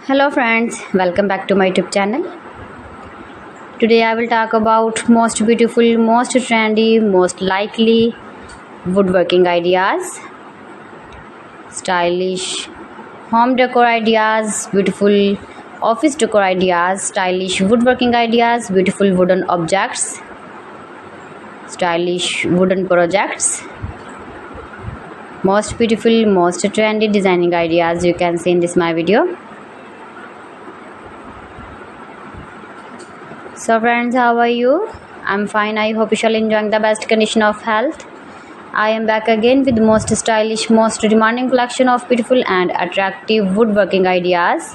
Hello friends, welcome back to my YouTube channel. Today I will talk about most beautiful, most trendy, most likely woodworking ideas, stylish home decor ideas, beautiful office decor ideas, stylish woodworking ideas, beautiful wooden objects, stylish wooden projects, most beautiful, most trendy designing ideas you can see in this my video. So friends, how are you? I'm fine. I hope you shall enjoying the best condition of health. I am back again with the most stylish, most demanding collection of beautiful and attractive woodworking ideas.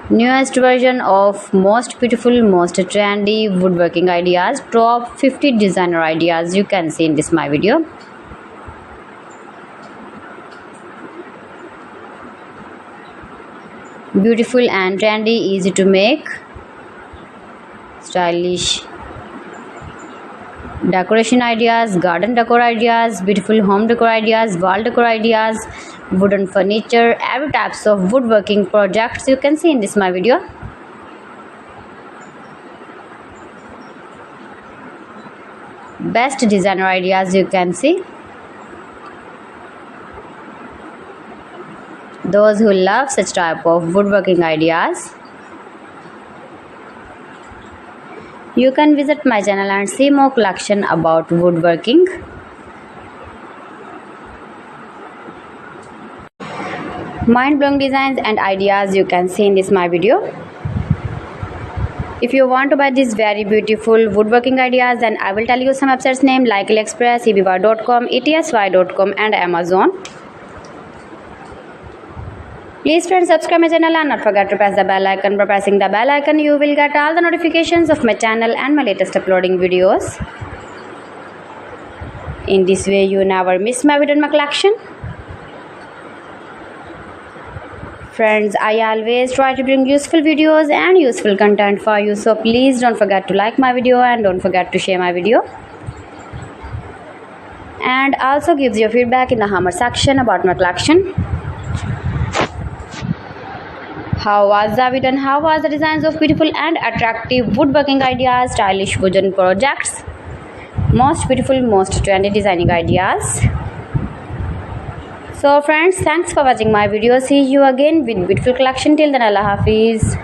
Newest version of most beautiful, most trendy woodworking ideas. Top 50 designer ideas you can see in this my video. Beautiful and trendy, easy to make, stylish decoration ideas, garden decor ideas, beautiful home decor ideas, wall decor ideas, wooden furniture, every types of woodworking projects you can see in this my video. Best designer ideas you can see. Those who love such type of woodworking ideas, you can visit my channel and see more collection about woodworking. Mind-blowing designs and ideas you can see in this my video. If you want to buy these very beautiful woodworking ideas, then I will tell you some websites name like AliExpress, eBay.com, ETSY.com and Amazon. Please friends, subscribe my channel and not forget to press the bell icon. By pressing the bell icon, you will get all the notifications of my channel and my latest uploading videos. In this way, you never miss my video in my collection. Friends, I always try to bring useful videos and useful content for you. So please don't forget to like my video and don't forget to share my video. And also gives your feedback in the comment section about my collection. How was the video and how was the designs of beautiful and attractive woodworking ideas, stylish wooden projects, most beautiful, most trendy designing ideas. So friends, thanks for watching my video. See you again with beautiful collection. Till then, Allah Hafiz.